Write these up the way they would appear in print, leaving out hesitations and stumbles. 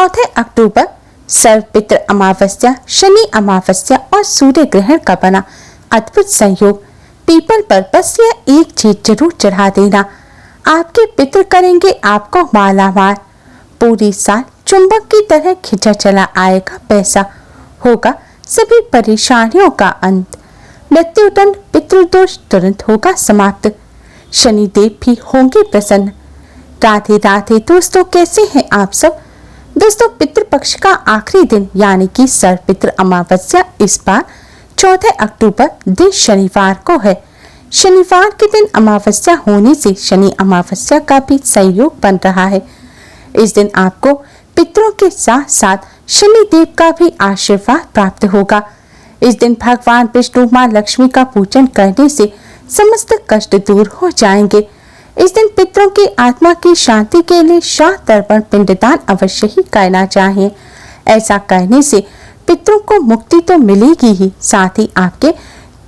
4 अक्टूबर सर्वपित्र अमावस्या, शनि अमावस्या और सूर्य ग्रहण का बना अद्भुत संयोग। पीपल पर बस यह एक चीज जरूर चढ़ा देना, आपके पितृ करेंगे आपको मालामाल। पूरी साल चुंबक की तरह खिंचा चला आएगा पैसा, होगा सभी परेशानियों का अंत। मृत्युदंड पितृदोष तुरंत होगा समाप्त, शनिदेव भी होंगे प्रसन्न। राधे राधे दोस्तों, कैसे हैं आप सब। दोस्तों, पितृपक्ष का आखिरी दिन यानी कि सर्वपित्र अमावस्या इस बार 14 अक्टूबर दिन शनिवार को है। शनिवार के दिन अमावस्या होने से शनि अमावस्या का भी संयोग बन रहा है। इस दिन आपको पितरों के साथ साथ शनि देव का भी आशीर्वाद प्राप्त होगा। इस दिन भगवान विष्णु माँ लक्ष्मी का पूजन करने से समस्त कष्ट दूर हो जाएंगे। इस दिन पितरों की आत्मा की शांति के लिए श्राद्ध तर्पण पिंडदान अवश्य ही करना चाहिए। ऐसा करने से पितरों को मुक्ति तो मिलेगी ही, साथ ही आपके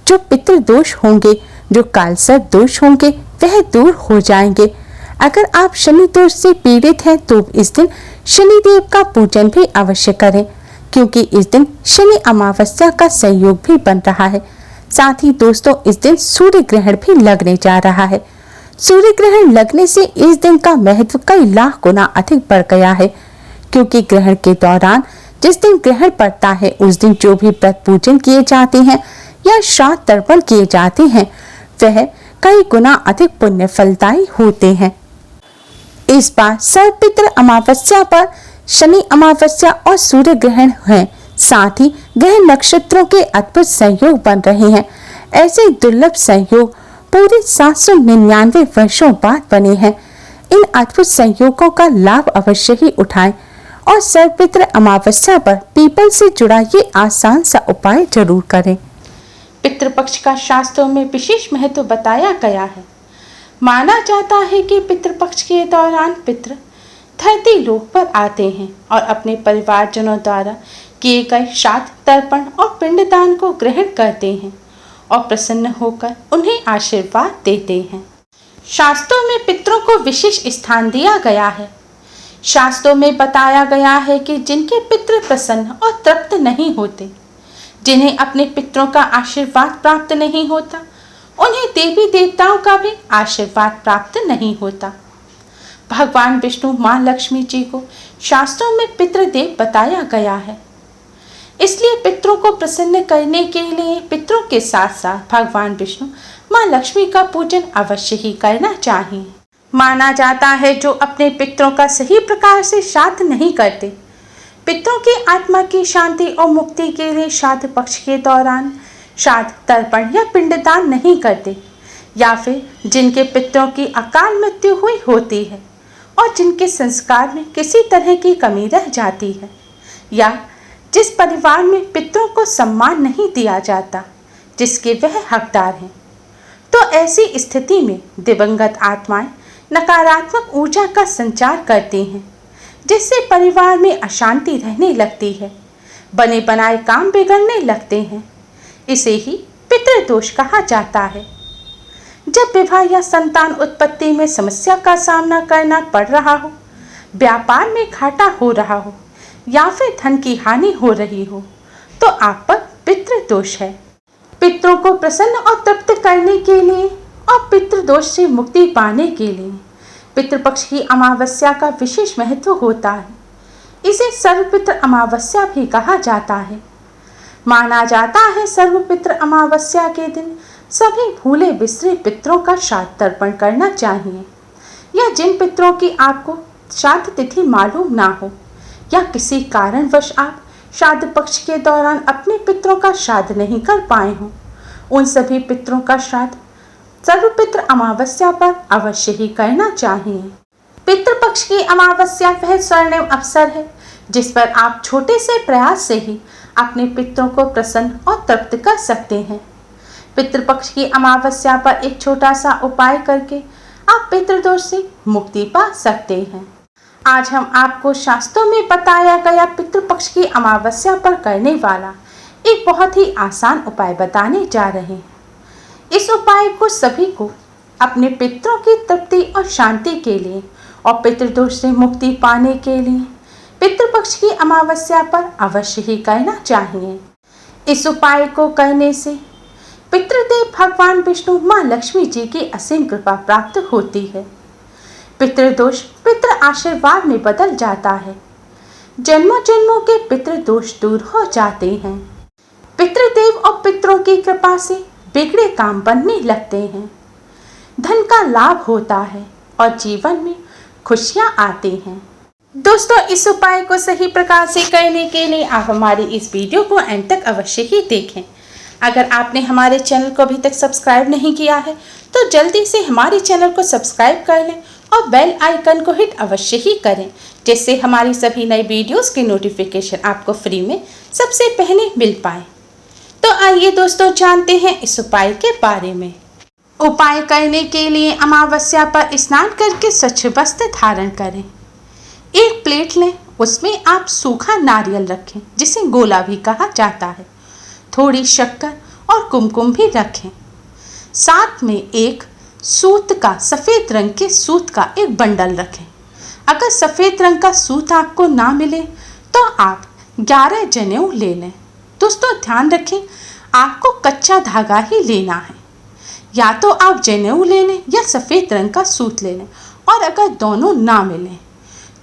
जो पितृ दोष होंगे, जो कालसर्प दोष होंगे, वह दूर हो जाएंगे। अगर आप शनि दोष से पीड़ित हैं तो इस दिन शनि देव का पूजन भी अवश्य करें, क्योंकि इस दिन शनि अमावस्या का संयोग भी बन रहा है। साथ ही दोस्तों, इस दिन सूर्य ग्रहण भी लगने जा रहा है। सूर्य ग्रहण लगने से इस दिन का महत्व कई लाख गुना अधिक बढ़ गया है, क्योंकि ग्रहण के दौरान जिस दिन ग्रहण पड़ता है उस दिन जो भी व्रत पूजन किए जाते हैं या श्राद्ध तर्पण किए जाते हैं वह कई गुना अधिक पुण्य फलदायी होते हैं। इस बार सर्वपित्र अमावस्या पर शनि अमावस्या और सूर्य ग्रहण है, साथ ही ग्रह नक्षत्रों के अद्भुत संयोग बन रहे हैं। ऐसे दुर्लभ संयोग पूरे 799 वर्षों बाद बने हैं। इन अद्भुत संयोगों का लाभ अवश्य ही उठाएं और सर्वपित्र अमावस्या पर पीपल से जुड़ा ये आसान सा उपाय जरूर करें। पितृपक्ष का शास्त्रों में विशेष महत्व बताया गया है। माना जाता है कि पितृपक्ष के दौरान पितृ धरती लोक पर आते हैं और अपने परिवारजनों द्वारा किए गए श्राद्ध तर्पण और पिंडदान को ग्रहण करते हैं और प्रसन्न होकर उन्हें आशीर्वाद देते हैं। शास्त्रों में पितरों को विशेष स्थान दिया गया है। शास्त्रों में बताया गया है कि जिनके पितृ प्रसन्न और तृप्त नहीं होते, जिन्हें अपने पितरों का आशीर्वाद प्राप्त नहीं होता, उन्हें देवी देवताओं का भी आशीर्वाद प्राप्त नहीं होता। भगवान विष्णु माँ लक्ष्मी जी को शास्त्रों में पितृदेव बताया गया है। इसलिए पितरों को प्रसन्न करने के लिए पितरों के साथ साथ भगवान विष्णु माँ लक्ष्मी का पूजन अवश्य ही करना चाहिए। माना जाता है जो अपने पितरों का सही प्रकार से श्राद्ध नहीं करते, पितरों की आत्मा की शांति और मुक्ति के लिए श्राद्ध पक्ष के दौरान श्राद्ध तर्पण या पिंडदान नहीं करते, या फिर जिनके पितरों की अकाल मृत्यु हुई होती है और जिनके संस्कार में किसी तरह की कमी रह जाती है, या जिस परिवार में पितरों को सम्मान नहीं दिया जाता जिसके वह हकदार हैं, तो ऐसी स्थिति में दिवंगत आत्माएं नकारात्मक ऊर्जा का संचार करती हैं, जिससे परिवार में अशांति रहने लगती है, बने बनाए काम बिगड़ने लगते हैं। इसे ही पितृदोष कहा जाता है। जब विवाह या संतान उत्पत्ति में समस्या का सामना करना पड़ रहा हो, व्यापार में घाटा हो रहा हो या फिर धन की हानि हो रही हो, तो आप पर पितृदोष है। पितरों को प्रसन्न और तृप्त करने के लिए और पितृदोष से मुक्ति पाने के लिए पितृपक्ष की अमावस्या का विशेष महत्व होता है। इसे सर्वपित्र अमावस्या भी कहा जाता है। माना जाता है सर्वपित्र अमावस्या के दिन सभी भूले बिसरे पितरों का श्राद्ध तर्पण करना चाहिए, या जिन पितरों की आपको श्राद्ध तिथि मालूम ना हो या किसी कारणवश आप श्राद्ध पक्ष के दौरान अपने पितरों का श्राद्ध नहीं कर पाए हों, उन सभी पितरों का श्राद्ध सर्वपित्र अमावस्या पर अवश्य ही करना चाहिए। पितृपक्ष की अमावस्या वह स्वर्णिम अवसर है जिस पर आप छोटे से प्रयास से ही अपने पितरों को प्रसन्न और तृप्त कर सकते हैं। पितृपक्ष की अमावस्या पर एक छोटा सा उपाय करके आप पितृदोष से मुक्ति पा सकते हैं। आज हम आपको शास्त्रों में बताया गया पितृपक्ष की अमावस्या पर करने वाला एक बहुत ही आसान उपाय बताने जा रहे हैं। इस उपाय को सभी को अपने पितरों की तृप्ति और शांति के लिए और पितृदोष से मुक्ति पाने के लिए पितृपक्ष पितृपक्ष की अमावस्या पर अवश्य ही करना चाहिए। इस उपाय को करने से पितृदेव भगवान विष्णु माँ लक्ष्मी जी की असीम कृपा प्राप्त होती है। पितृदोष पितृ आशीर्वाद में बदल जाता है। जन्मों जन्मों के पितृदोष दूर हो जाते हैं। पितृदेव और पितरों की कृपा से बिगड़े काम बनने लगते हैं। धन का लाभ होता है और जीवन में खुशियां आती हैं। दोस्तों, इस उपाय को सही प्रकार से करने के लिए आप हमारी इस वीडियो को अंत तक अवश्य ही देखें। अगर आपने हमारे चैनल को अभी तक सब्सक्राइब नहीं किया है तो जल्दी से हमारे चैनल को सब्सक्राइब कर लें और बेल आइकन को हिट अवश्य ही करें, जिससे हमारी सभी नई वीडियोस की नोटिफिकेशन आपको फ्री में सबसे पहले मिल पाए। तो आइए दोस्तों, जानते हैं इस उपाय के बारे में। उपाय करने के लिए अमावस्या पर स्नान करके स्वच्छ वस्त्र धारण करें। एक प्लेट लें, उसमें आप सूखा नारियल रखें, जिसे गोला भी कहा जाता है। थोड़ी शक्कर और कुमकुम भी रखें। साथ में एक सूत का, सफ़ेद रंग के सूत का एक बंडल रखें। अगर सफ़ेद रंग का सूत आपको ना मिले तो आप 11 जनेऊ ले लें। दोस्तों, ध्यान रखें, आपको कच्चा धागा ही लेना है। या तो आप जनेऊ ले लें या सफ़ेद रंग का सूत ले लें, और अगर दोनों ना मिलें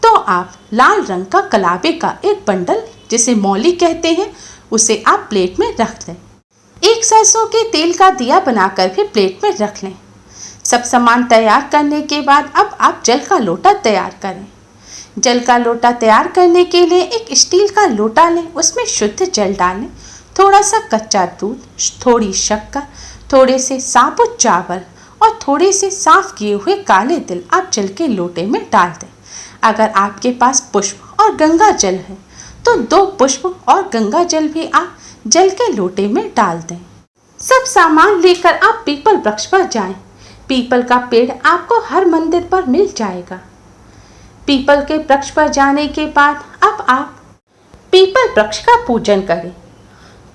तो आप लाल रंग का कलाबे का एक बंडल, जिसे मौली कहते हैं, उसे आप प्लेट में रख लें। एक सरसों के तेल का दिया बनाकर भी प्लेट में रख लें। सब सामान तैयार करने के बाद अब आप जल का लोटा तैयार करें। जल का लोटा तैयार करने के लिए एक स्टील का लोटा लें, उसमें शुद्ध जल डालें, थोड़ा सा कच्चा दूध, थोड़ी शक्कर, थोड़े से साबुत चावल और थोड़े से साफ किए हुए काले तिल आप जल के लोटे में डाल दें। अगर आपके पास पुष्प और गंगा जल है तो 2 पुष्प और गंगा जल भी आप जल के लोटे में डाल दें। सब सामान लेकर आप पीपल वृक्ष पर जाएं। पीपल का पेड़ आपको हर मंदिर पर मिल जाएगा। पीपल के वृक्ष पर जाने के बाद अब आप पीपल वृक्ष का पूजन करें।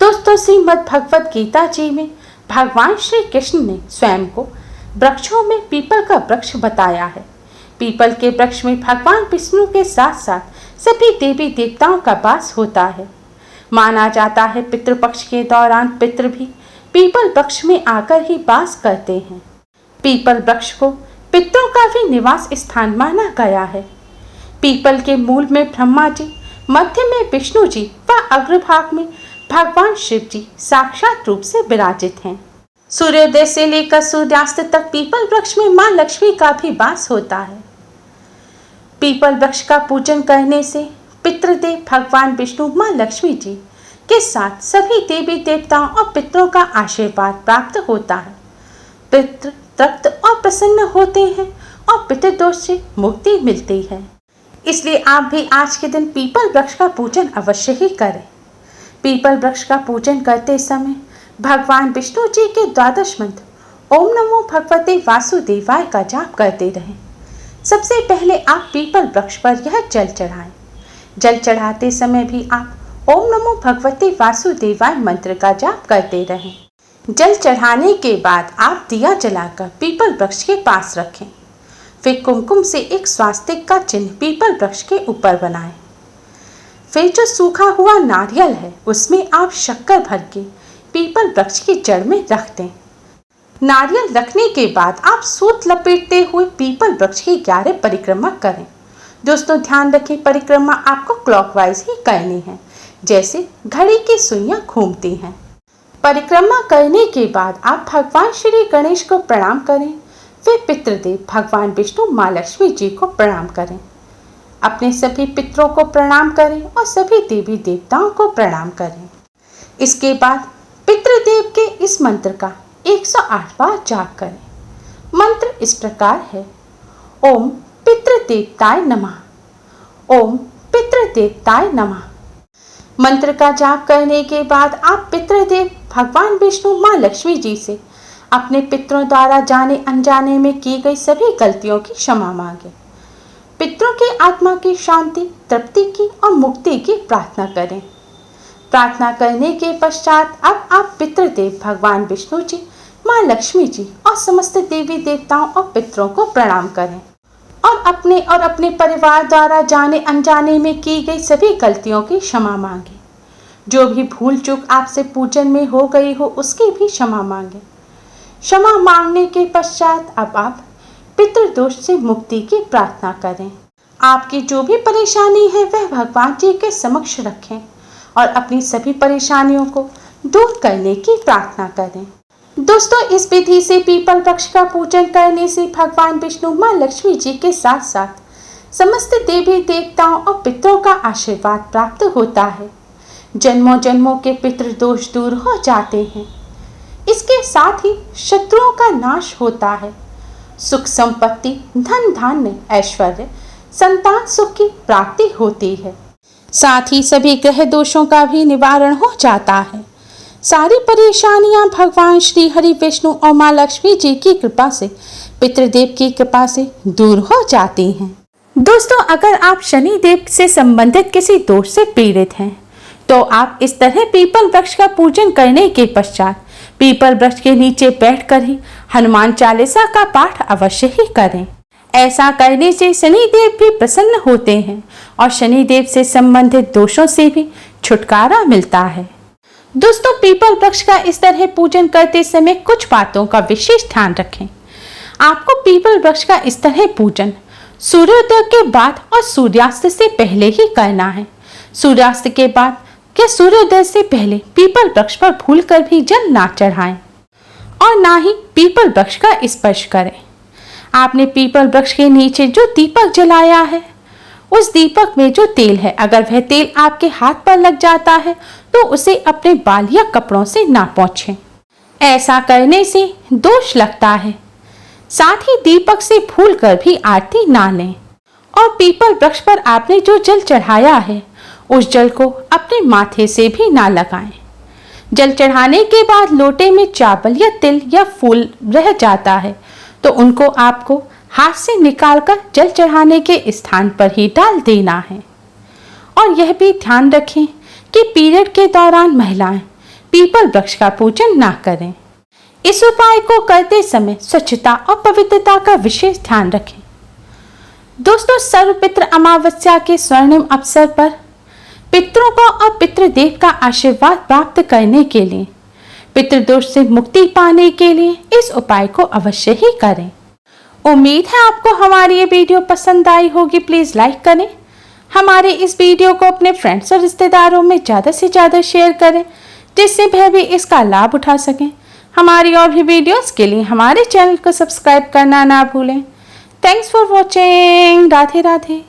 दोस्तों, श्रीमद् भगवत गीता जी में भगवान श्री कृष्ण ने स्वयं को वृक्षों में पीपल का वृक्ष बताया है। पीपल के वृक्ष में भगवान विष्णु के साथ साथ सभी देवी देवताओं का वास होता है। माना जाता है पितृपक्ष के दौरान पितृ भी पीपल वृक्ष में आकर ही वास करते हैं। पीपल वृक्ष को पितरों का भी निवास स्थान माना गया है। पीपल के मूल में ब्रह्मा जी, मध्य में विष्णु जी व अग्रभाग में भगवान शिव जी साक्षात रूप से विराजित हैं। सूर्योदय से लेकर सूर्यास्त तक पीपल वृक्ष में मां लक्ष्मी का भी वास होता है। पीपल वृक्ष का पूजन करने से पितृदेव भगवान विष्णु मां लक्ष्मी जी के साथ सभी देवी देवताओं और पितरों का आशीर्वाद प्राप्त होता है। पितृ तृप्त और प्रसन्न होते हैं और पितृदोष से मुक्ति मिलती है। इसलिए आप भी आज के दिन पीपल वृक्ष का पूजन अवश्य ही करें। पीपल वृक्ष का पूजन करते समय भगवान विष्णु जी के 12 मंत्र ओम नमो भगवते वासुदेवाय का जाप करते रहें। सबसे पहले आप पीपल वृक्ष पर यह जल चढ़ाएं। जल चढ़ाते समय भी आप ओम नमो भगवते वासुदेवाय मंत्र का जाप करते रहें। जल चढ़ाने के बाद आप दिया जलाकर पीपल वृक्ष के पास रखें। फिर कुमकुम से एक स्वास्तिक का चिन्ह पीपल वृक्ष के ऊपर बनाएं। फिर जो सूखा हुआ नारियल है उसमें आप शक्कर भर के पीपल वृक्ष की जड़ में रख दें। नारियल रखने के बाद आप सूत लपेटते हुए पीपल वृक्ष की 11 परिक्रमा करें। दोस्तों, ध्यान रखें, परिक्रमा आपको क्लॉकवाइज ही करनी है, जैसे घड़ी की सुइयां घूमती हैं। परिक्रमा करने के बाद आप भगवान श्री गणेश को प्रणाम करें। फिर पितृदेव भगवान विष्णु माँ लक्ष्मी जी को प्रणाम करें। अपने सभी पितरों को प्रणाम करें और सभी देवी देवताओं को प्रणाम करें। इसके बाद पितृदेव के इस मंत्र का 108 बार जाप करें। मंत्र इस प्रकार है: ओम पितृदेवताय नमः, ओम पितृदेवताय नमः। मंत्र का जाप करने के बाद आप पितृदेव भगवान विष्णु माँ लक्ष्मी जी से अपने पितरों द्वारा जाने अनजाने में की गई सभी गलतियों की क्षमा मांगे। पितरों की आत्मा की शांति, तृप्ति की और मुक्ति की प्रार्थना करें। प्रार्थना करने के पश्चात अब आप पितृदेव भगवान विष्णु जी, माँ लक्ष्मी जी और समस्त देवी देवताओं और पितरों को प्रणाम करें और अपने परिवार द्वारा जाने अनजाने में की गई सभी गलतियों की क्षमा मांगे। जो भी भूल चूक आपसे पूजन में हो गई हो उसकी भी क्षमा मांगे। क्षमा मांगने के पश्चात अब आप पितृदोष से मुक्ति की प्रार्थना करें। आपकी जो भी परेशानी है वह भगवान जी के समक्ष रखें और अपनी सभी परेशानियों को दूर करने की प्रार्थना करें। दोस्तों, इस विधि से पीपल वृक्ष का पूजन करने से भगवान विष्णु, माँ लक्ष्मी जी के साथ साथ समस्त देवी देवताओं और पितरों का आशीर्वाद प्राप्त होता है। जन्मों जन्मों के पितृदोष दूर हो जाते हैं। इसके साथ ही शत्रुओं का नाश होता है। सुख संपत्ति, धन धान्य, ऐश्वर्य, संतान सुख की प्राप्ति होती है। साथ ही सभी ग्रह दोषों का भी निवारण हो जाता है। सारी परेशानियां भगवान श्री हरि विष्णु और माँ लक्ष्मी जी की कृपा से, पितृदेव की कृपा से दूर हो जाती हैं। दोस्तों, अगर आप शनि देव से संबंधित किसी दोष से पीड़ित हैं तो आप इस तरह पीपल वृक्ष का पूजन करने के पश्चात पीपल वृक्ष के नीचे बैठकर ही हनुमान चालीसा का पाठ अवश्य ही करें। ऐसा करने से शनि देव भी प्रसन्न होते हैं और शनि देव से संबंधित दोषों से भी छुटकारा मिलता है। दोस्तों, पीपल वृक्ष का इस तरह पूजन करते समय कुछ बातों का विशेष ध्यान रखें। आपको पीपल वृक्ष का इस तरह पूजन सूर्योदय के बाद और सूर्यास्त से पहले ही करना है। सूर्यास्त के बाद या सूर्योदय से पहले पीपल वृक्ष पर भूलकर भी जल ना चढ़ाएं और ना ही पीपल वृक्ष का स्पर्श करें। आपने पीपल वृक्ष के नीचे जो दीपक जलाया है उस दीपक में जो तेल है, अगर वह तेल आपके हाथ पर लग जाता है तो उसे अपने बाल या कपड़ों से ना पोंछें। ऐसा करने से दोष लगता है। साथ ही दीपक से भूलकर भी आरती ना लें और पीपल वृक्ष पर आपने जो जल चढ़ाया है उस जल को अपने माथे से भी ना लगाएं। जल चढ़ाने के बाद लोटे में चावल या तिल या फूल रह जाता है तो उनको आपको हाथ से निकालकर जल चढ़ाने के स्थान पर ही डाल देना है। और यह भी ध्यान रखें कि पीरियड के दौरान महिलाएं पीपल वृक्ष का पूजन ना करें। इस उपाय को करते समय स्वच्छता और पवित्रता का विशेष ध्यान रखें। दोस्तों, सर्वपितृ अमावस्या के स्वर्णिम अवसर पर पितरों को और पितृदेव का आशीर्वाद प्राप्त करने के लिए, पितृदोष से मुक्ति पाने के लिए इस उपाय को अवश्य ही करें। उम्मीद है आपको हमारी ये वीडियो पसंद आई होगी। प्लीज लाइक करें। हमारे इस वीडियो को अपने फ्रेंड्स और रिश्तेदारों में ज़्यादा से ज़्यादा शेयर करें जिससे वह भी इसका लाभ उठा सकें। हमारी और भी वीडियोस के लिए हमारे चैनल को सब्सक्राइब करना ना भूलें। Thanks for watching. Radhe Radhe.